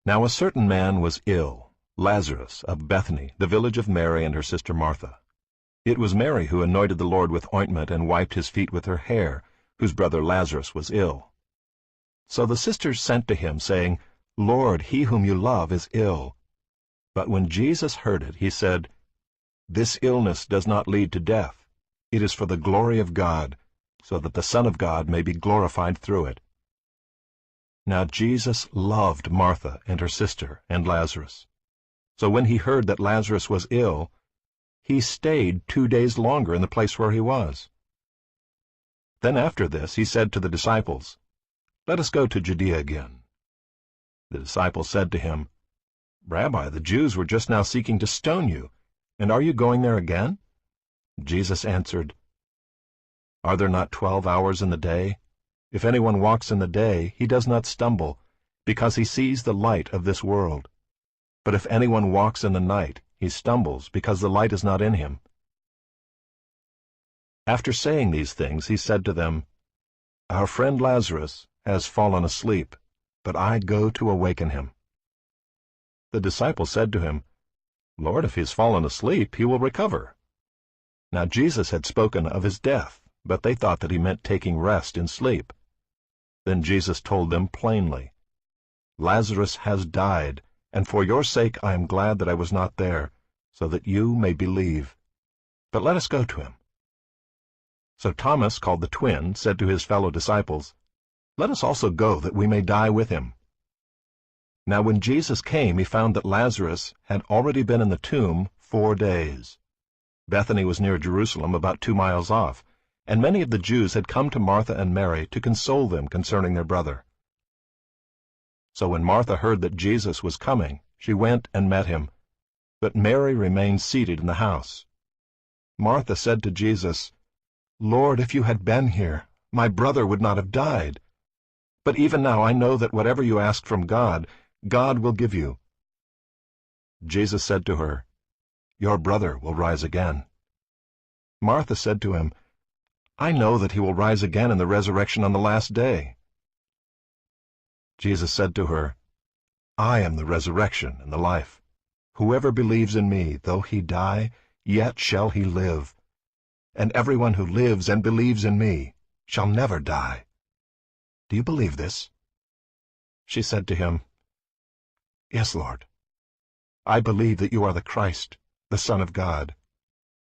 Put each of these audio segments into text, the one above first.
Now a certain man was ill, Lazarus of Bethany, the village of Mary and her sister Martha. It was Mary who anointed the Lord with ointment and wiped his feet with her hair, whose brother Lazarus was ill. So the sisters sent to him, saying, Lord, he whom you love is ill. But when Jesus heard it, he said, This illness does not lead to death. It is for the glory of God, so that the Son of God may be glorified through it. Now Jesus loved Martha and her sister and Lazarus. So when he heard that Lazarus was ill, he stayed 2 days longer in the place where he was. Then after this he said to the disciples, Let us go to Judea again. The disciples said to him, Rabbi, the Jews were just now seeking to stone you, and are you going there again? Jesus answered, Are there not 12 hours in the day? If anyone walks in the day, he does not stumble, because he sees the light of this world. But if anyone walks in the night, he stumbles, because the light is not in him. After saying these things, he said to them, Our friend Lazarus has fallen asleep, but I go to awaken him. The disciples said to him, Lord, if he has fallen asleep, he will recover. Now Jesus had spoken of his death, but they thought that he meant taking rest in sleep. Then Jesus told them plainly, Lazarus has died, and for your sake I am glad that I was not there, so that you may believe. But let us go to him. So Thomas, called the twin, said to his fellow disciples, Let us also go, that we may die with him. Now when Jesus came, he found that Lazarus had already been in the tomb 4 days. Bethany was near Jerusalem, about 2 miles off, and many of the Jews had come to Martha and Mary to console them concerning their brother. So when Martha heard that Jesus was coming, she went and met him, but Mary remained seated in the house. Martha said to Jesus, Lord, if you had been here, my brother would not have died. But even now I know that whatever you ask from God, God will give you. Jesus said to her, Your brother will rise again. Martha said to him, I know that he will rise again in the resurrection on the last day. Jesus said to her, I am the resurrection and the life. Whoever believes in me, though he die, yet shall he live. And everyone who lives and believes in me shall never die. Do you believe this? She said to him, Yes, Lord. I believe that you are the Christ, the Son of God,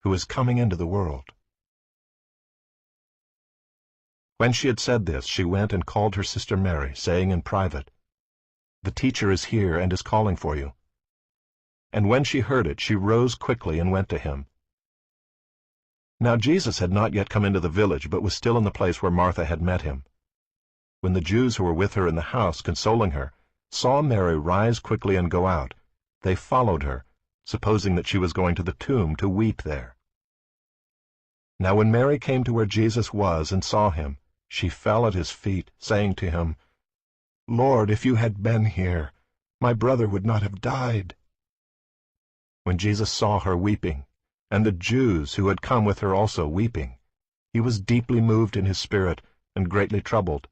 who is coming into the world. When she had said this, she went and called her sister Mary, saying in private, The teacher is here and is calling for you. And when she heard it, she rose quickly and went to him. Now Jesus had not yet come into the village, but was still in the place where Martha had met him. When the Jews who were with her in the house, consoling her, saw Mary rise quickly and go out, they followed her, supposing that she was going to the tomb to weep there. Now when Mary came to where Jesus was and saw him, she fell at his feet, saying to him, Lord, if you had been here, my brother would not have died. When Jesus saw her weeping, and the Jews who had come with her also weeping, he was deeply moved in his spirit and greatly troubled.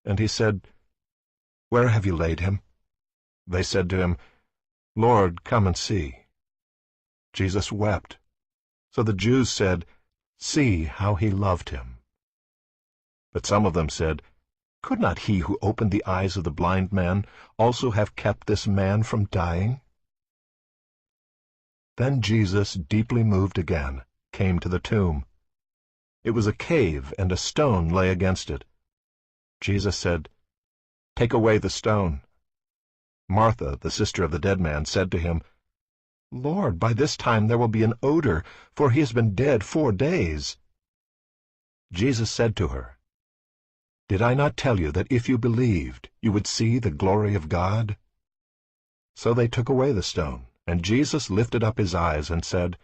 And he said, Where have you laid him? They said to him, Lord, come and see. Jesus wept. So the Jews said, See how he loved him. But some of them said, Could not he who opened the eyes of the blind man also have kept this man from dying? Then Jesus, deeply moved again, came to the tomb. It was a cave, and a stone lay against it. Jesus said, Take away the stone. Martha, the sister of the dead man, said to him, Lord, by this time there will be an odor, for he has been dead 4 days. Jesus said to her, Did I not tell you that if you believed, you would see the glory of God? So they took away the stone, and Jesus lifted up his eyes and said,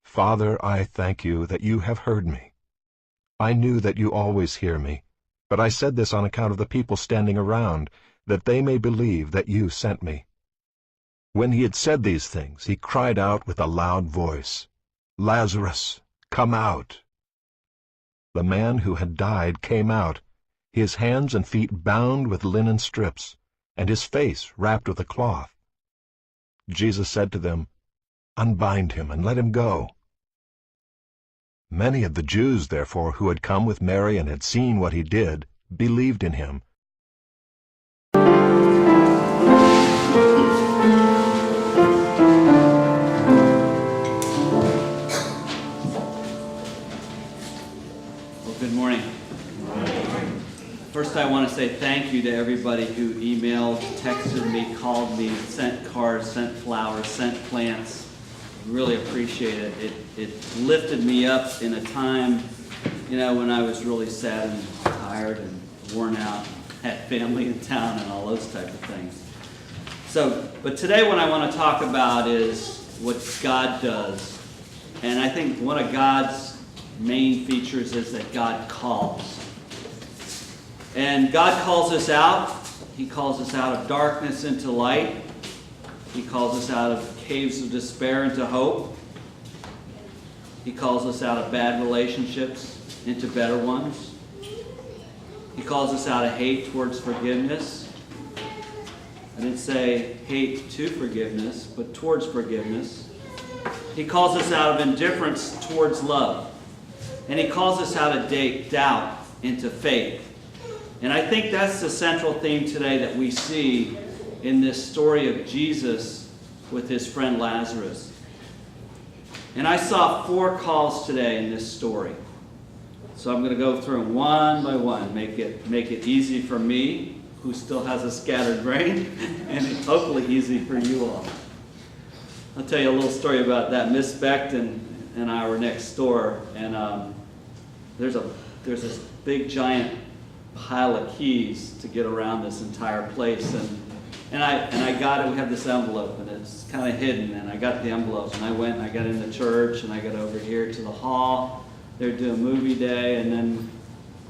Father, I thank you that you have heard me. I knew that you always hear me, but I said this on account of the people standing around, that they may believe that you sent me. When he had said these things, he cried out with a loud voice, Lazarus, come out! The man who had died came out, his hands and feet bound with linen strips, and his face wrapped with a cloth. Jesus said to them, "Unbind him and let him go." Many of the Jews, therefore, who had come with Mary and had seen what he did, believed in him. Good morning. First, I want to say thank you to everybody who emailed, texted me, called me, sent cards, sent flowers, sent plants. Really appreciate it. It lifted me up in a time, when I was really sad and tired and worn out, had family in town and all those type of things. But today what I want to talk about is what God does. And I think one of God's main features is that God calls. And God calls us out. He calls us out of darkness into light. He calls us out of caves of despair into hope. He calls us out of bad relationships into better ones. He calls us out of hate towards forgiveness. I didn't say hate to forgiveness, but towards forgiveness. He calls us out of indifference towards love. And he calls us out of doubt into faith. And I think that's the central theme today that we see in this story of Jesus with his friend Lazarus. And I saw 4 calls today in this story. So I'm going to go through them one by one, make it easy for me, who still has a scattered brain, and hopefully easy for you all. I'll tell you a little story about that. Miss Beckton and I were next door, and there's this big giant pile of keys to get around this entire place, and I got it. We have this envelope, and it's kind of hidden, and I got the envelope, and I went and I got in the church, and I got over here to the hall. They're doing movie day, and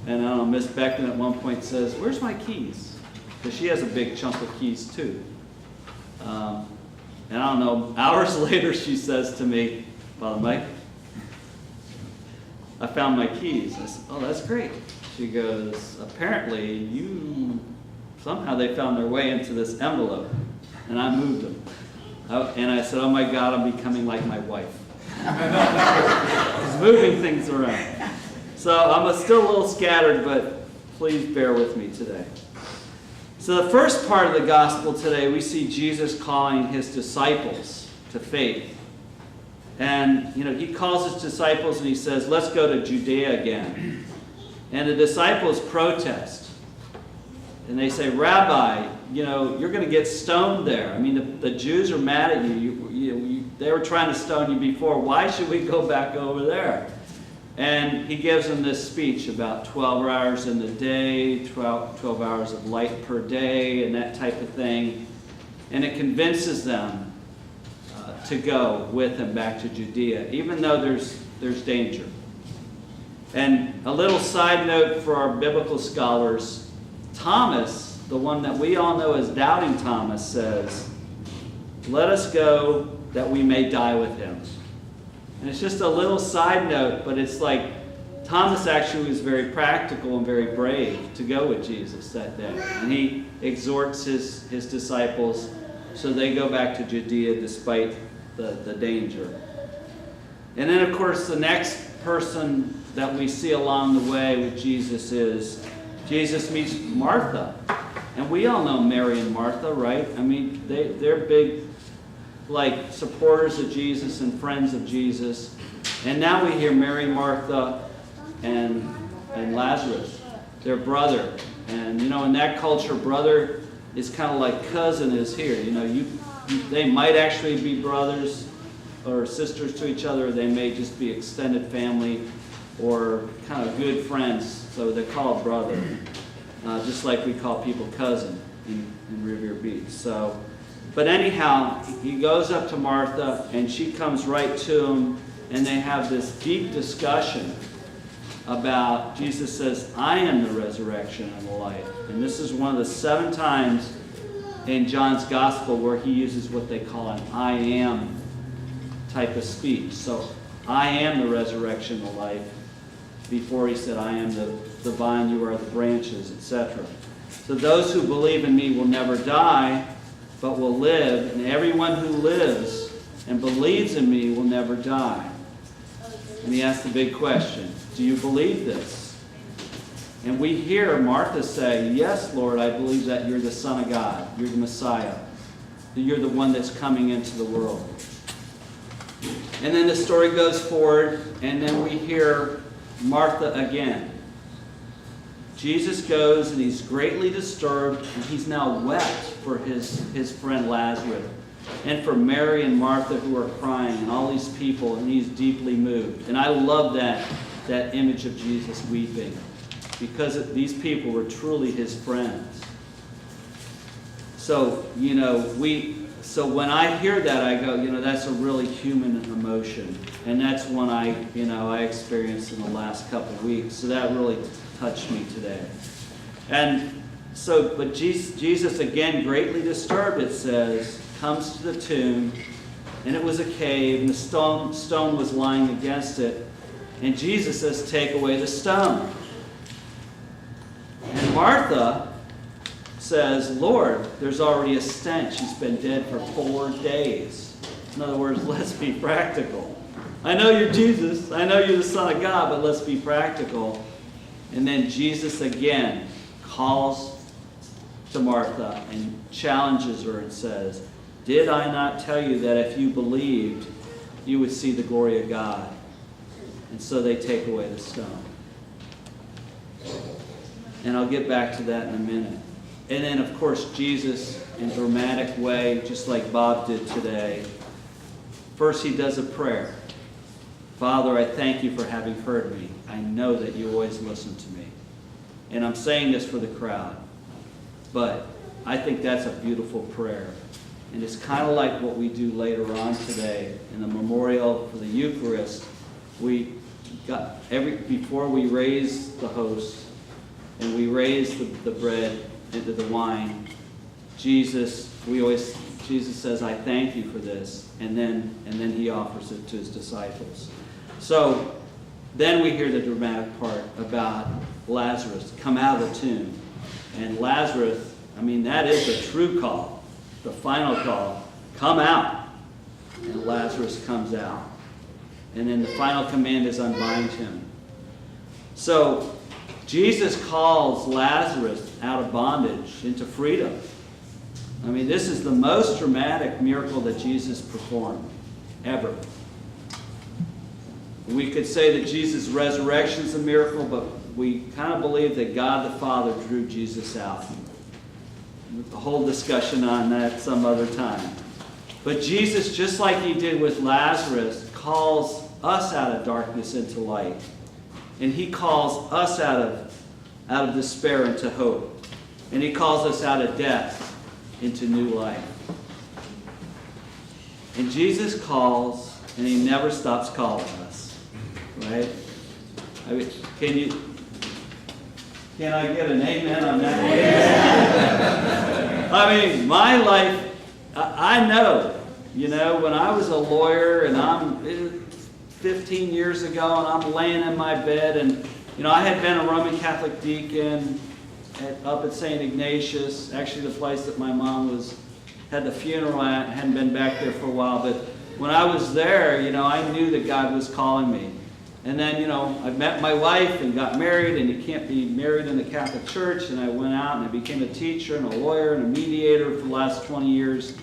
I don't know, Miss Beckton at one point says, "Where's my keys?" Because she has a big chunk of keys too. And I don't know, hours later she says to me, "Father Mike, I found my keys." I said, "Oh, that's great." She goes, "Apparently somehow they found their way into this envelope, and I moved them." And I said, "Oh my God, I'm becoming like my wife." She's moving things around. So I'm still a little scattered, but please bear with me today. So the first part of the gospel today, we see Jesus calling his disciples to faith. And, he calls his disciples and he says, "Let's go to Judea again." And the disciples protest. And they say, "Rabbi, you're going to get stoned there. I mean, the Jews are mad at you. They were trying to stone you before. Why should we go back over there?" And he gives them this speech about 12 hours in the day, 12 hours of light per day, and that type of thing. And it convinces them to go with him back to Judea, even though there's danger. And a little side note for our biblical scholars, Thomas, the one that we all know as Doubting Thomas, says, "Let us go that we may die with him." And it's just a little side note, but it's like Thomas actually was very practical and very brave to go with Jesus that day. And he exhorts his disciples, so they go back to Judea despite the danger. And then, of course, the next person that we see along the way with Jesus is Jesus meets Martha. And we all know Mary and Martha, right? I mean, they're big, supporters of Jesus and friends of Jesus. And now we hear Mary, Martha, and Lazarus, their brother. And, in that culture, brother is kind of like cousin is here. They might actually be brothers or sisters to each other. They may just be extended family or kind of good friends. So they're called brother, just like we call people cousin in Riviera Beach. But anyhow, he goes up to Martha, and she comes right to him, and they have this deep discussion about, Jesus says, "I am the resurrection and the life." And this is one of the 7 times in John's gospel where he uses what they call an "I am" type of speech. So, "I am the resurrection and the life," before he said, "I am the vine, you are the branches," etc. So those who believe in me will never die, but will live, and everyone who lives and believes in me will never die. And he asked the big question, do you believe this? And we hear Martha say, yes, Lord, I believe that you're the Son of God. You're the Messiah. That you're the one that's coming into the world. And then the story goes forward, and then we hear Martha again. Jesus goes, and he's greatly disturbed, and he's now wept for his friend Lazarus, and for Mary and Martha who are crying, and all these people, and he's deeply moved. And I love that image of Jesus weeping, because these people were truly his friends. So, so when I hear that, I go, that's a really human emotion. And that's one I experienced in the last couple of weeks. So that really touched me today. And so, but Jesus again, greatly disturbed, it says, comes to the tomb, and it was a cave, and the stone was lying against it. And Jesus says, take away the stone. And Martha says, Lord, there's already a stench. He's been dead for 4 days. In other words, let's be practical. I know you're Jesus. I know you're the Son of God, but let's be practical. And then Jesus again calls to Martha and challenges her and says, did I not tell you that if you believed, you would see the glory of God? And so they take away the stone. And I'll get back to that in a minute. And then, of course, Jesus, in a dramatic way, just like Bob did today, first he does a prayer. Father, I thank you for having heard me. I know that you always listen to me. And I'm saying this for the crowd, but I think that's a beautiful prayer. And it's kind of like what we do later on today in the memorial for the Eucharist. We got before we raise the host and we raise the bread into the wine, Jesus says, I thank you for this. And then he offers it to his disciples. So then we hear the dramatic part about Lazarus come out of the tomb. And Lazarus, that is the true call, the final call. Come out. And Lazarus comes out. And then the final command is unbind him. So Jesus calls Lazarus out of bondage into freedom. This is the most dramatic miracle that Jesus performed ever. We could say that Jesus' resurrection is a miracle, but we kind of believe that God the Father drew Jesus out. A whole discussion on that some other time. But Jesus, just like he did with Lazarus, calls us out of darkness into light. And he calls us out of despair into hope. And he calls us out of death into new life. And Jesus calls, and he never stops calling us. Right? Can I get an amen on that? My life, I know, when I was a lawyer and I'm 15 years ago and I'm laying in my bed and, I had been a Roman Catholic deacon up at St. Ignatius, actually the place that my mom had the funeral at. I hadn't been back there for a while, but when I was there, I knew that God was calling me. And then, I met my wife and got married, and you can't be married in the Catholic Church, and I went out and I became a teacher and a lawyer and a mediator for the last 20 years.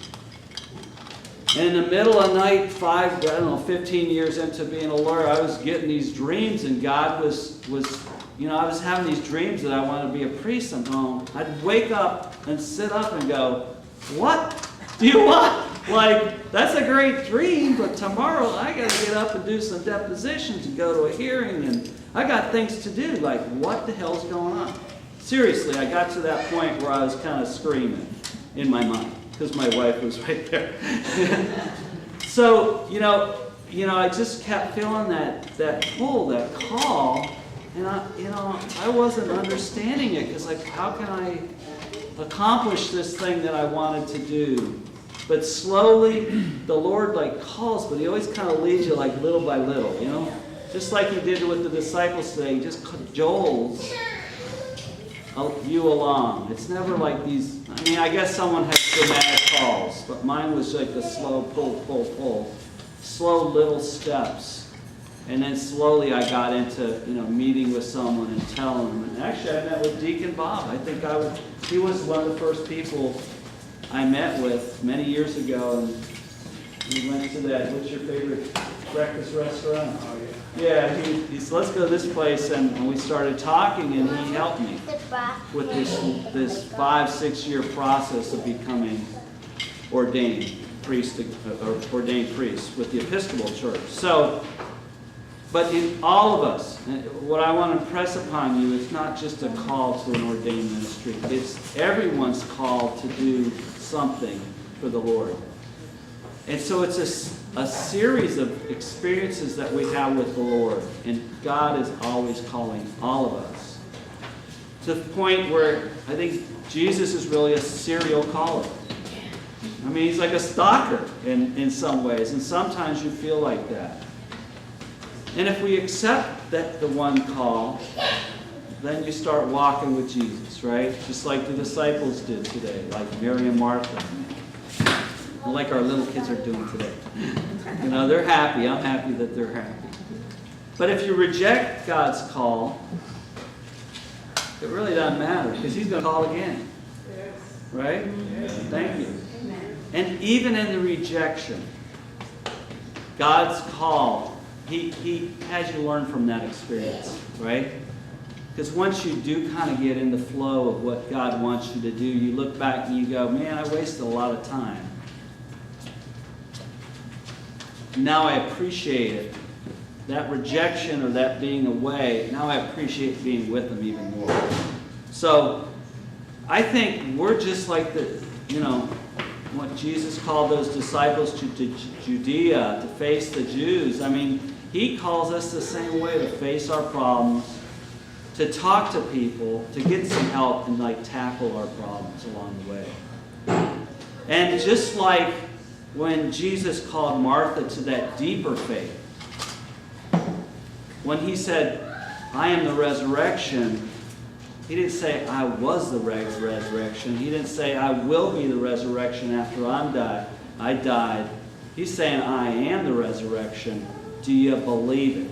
And in the middle of the night, 15 years into being a lawyer, I was getting these dreams, and God was I was having these dreams that I wanted to be a priest. I'd wake up and sit up and go, what do you want? That's a great dream, but tomorrow I got to get up and do some depositions and go to a hearing, and I got things to do. What the hell's going on? Seriously, I got to that point where I was kind of screaming in my mind, because my wife was right there. So, I just kept feeling that pull, that call, and I wasn't understanding it, because how can I accomplish this thing that I wanted to do? But slowly, the Lord calls, but he always kind of leads you little by little, Just like he did with the disciples today, he just cajoles you along. It's never like these, I mean, I guess someone has dramatic calls, but mine was like a slow pull, pull, pull. Slow little steps. And then slowly I got into, meeting with someone and telling them. And actually I met with Deacon Bob. I think he was one of the first people I met with many years ago. And we went to that, what's your favorite breakfast restaurant? Oh, yeah. Yeah, he said, let's go to this place, and we started talking, and he helped me with this 5-6 year process of becoming ordained priest with the Episcopal Church. So, but in all of us, what I want to impress upon you is not just a call to an ordained ministry. It's everyone's call to do something for the Lord. And so it's a series of experiences that we have with the Lord. And God is always calling all of us. To the point where I think Jesus is really a serial caller. I mean, he's like a stalker in some ways. And sometimes you feel like that. And if we accept that the one call, then you start walking with Jesus, right? Just like the disciples did today, like Mary and Martha. Like our little kids are doing today. They're happy. I'm happy that they're happy. But if you reject God's call, it really doesn't matter because he's going to call again. Right? Thank you. And even in the rejection, God's call, he has you learn from that experience. Right? Because once you do kind of get in the flow of what God wants you to do, you look back and you go, man, I wasted a lot of time. Now I appreciate it. That rejection or that being away, now I appreciate being with them even more. So I think we're just like what Jesus called those disciples to Judea, to face the Jews. I mean, he calls us the same way to face our problems, to talk to people, to get some help and tackle our problems along the way. And just like when Jesus called Martha to that deeper faith, when he said, I am the resurrection, he didn't say, I was the resurrection. He didn't say, I will be the resurrection after I died. He's saying, I am the resurrection. Do you believe it?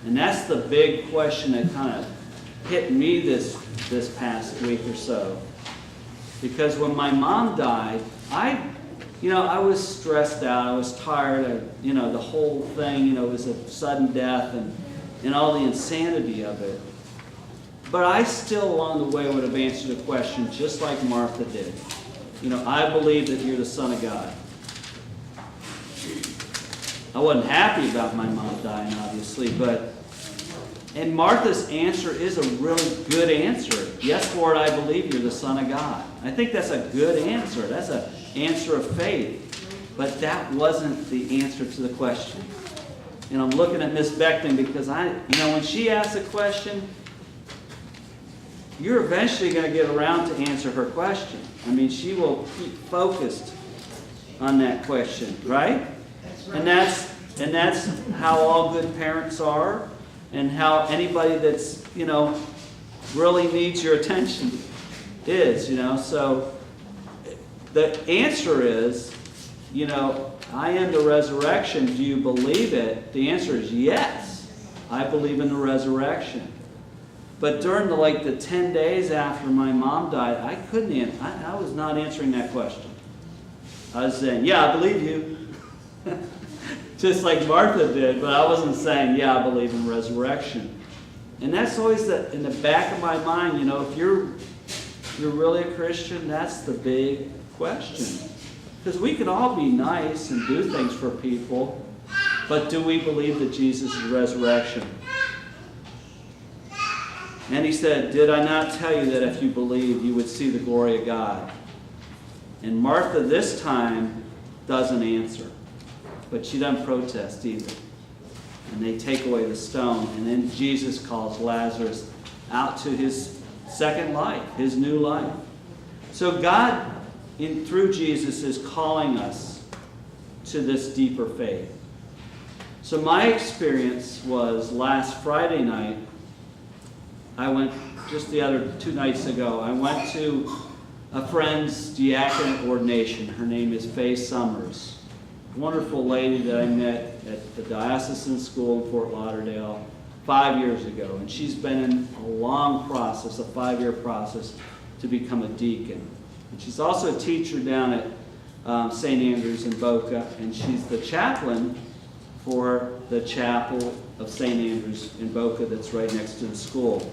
And that's the big question that kind of hit me this past week or so. Because when my mom died, I was stressed out. I was tired of, the whole thing, it was a sudden death and all the insanity of it. But I still, along the way, would have answered the question just like Martha did. I believe that you're the Son of God. I wasn't happy about my mom dying, obviously, and Martha's answer is a really good answer. Yes, Lord, I believe you're the Son of God. I think that's a good answer. That's an answer of faith. But that wasn't the answer to the question. And I'm looking at Miss Beckton because when she asks a question, you're eventually going to get around to answer her question. I mean, she will keep focused on that question, right? That's right. And that's how all good parents are, and how anybody that's, really needs your attention is, So the answer is, I am the resurrection. Do you believe it? The answer is yes. I believe in the resurrection. But during the 10 days after my mom died, I couldn't answer. I was not answering that question. I was saying, yeah, I believe you. Just like Martha did, but I wasn't saying, yeah, I believe in resurrection. And that's always in the back of my mind, if you're really a Christian, that's the big question. Because we can all be nice and do things for people, but do we believe that Jesus is resurrection? And he said, did I not tell you that if you believe, you would see the glory of God? And Martha this time doesn't answer. But she doesn't protest either. And they take away the stone. And then Jesus calls Lazarus out to his second life, his new life. So God, through Jesus, is calling us to this deeper faith. So my experience was last Friday night, I went just the other 2 nights ago, I went to a friend's diaconate ordination. Her name is Faye Summers. A wonderful lady that I met at the diocesan school in Fort Lauderdale 5 years ago. And she's been in a long process, a 5-year process, to become a deacon. And she's also a teacher down at St. Andrews in Boca, and she's the chaplain for the chapel of St. Andrews in Boca that's right next to the school.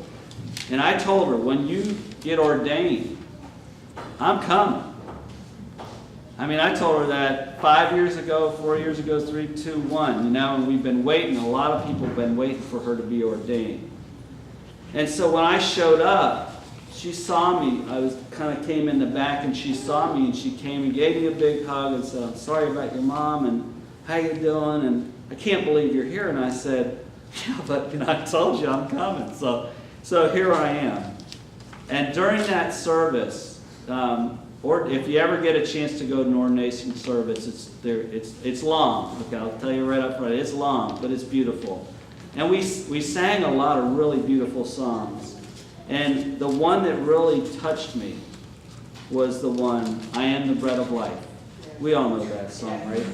And I told her, when you get ordained, I'm coming. I mean, I told her that 5 years ago, 4 years ago, 3, 2, 1. You know, and we've been waiting. A lot of people have been waiting for her to be ordained. And so when I showed up, she saw me. I kind of came in the back, and she saw me, and she came and gave me a big hug and said, "I'm sorry about your mom, and how you doing? And I can't believe you're here." And I said, "Yeah, but I told you I'm coming." So here I am. And during that service, or if you ever get a chance to go to an ordination service, it's long. Okay, I'll tell you right up front, it's long, but it's beautiful. And we sang a lot of really beautiful songs. And the one that really touched me was the one, "I am the bread of life." We all know that song, right?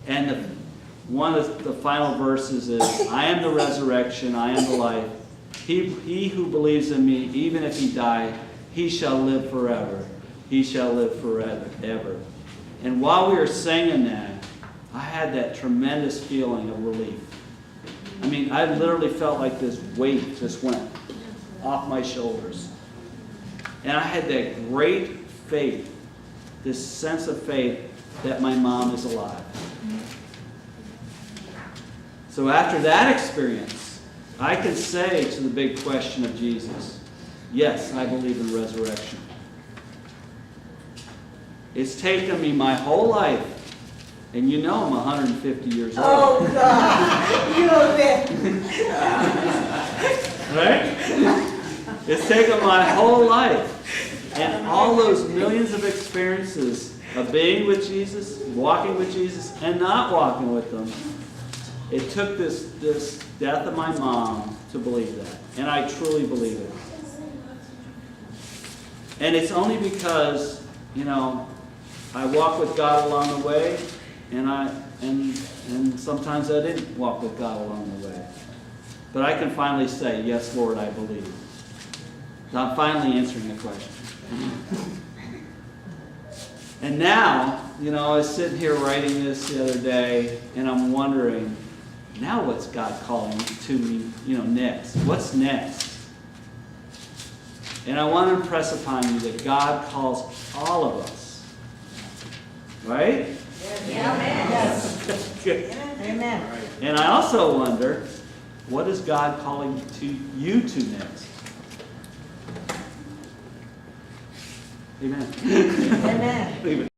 And one of the final verses is, "I am the resurrection, I am the life. He who believes in me, even if he die, he shall live forever. He shall live forever, ever." And while we were singing that, I had that tremendous feeling of relief. I mean, I literally felt like this weight just went off my shoulders. And I had that great faith, this sense of faith that my mom is alive. So after that experience, I can say to the big question of Jesus, yes, I believe in resurrection. It's taken me my whole life, and you know I'm 150 years old. Oh, God. You bet. Right? It's taken my whole life, and all those millions of experiences of being with Jesus, walking with Jesus, and not walking with Him. It took this death of my mom to believe that, and I truly believe it. And it's only because, I walk with God along the way, and sometimes I didn't walk with God along the way. But I can finally say, yes, Lord, I believe. So I'm finally answering the question. And now, I was sitting here writing this the other day, and I'm wondering, now what's God calling to me, next? What's next? And I want to impress upon you that God calls all of us. Right? Amen. Yes. Good. Amen. And I also wonder, what is God calling you to next? Amen. Amen. Amen.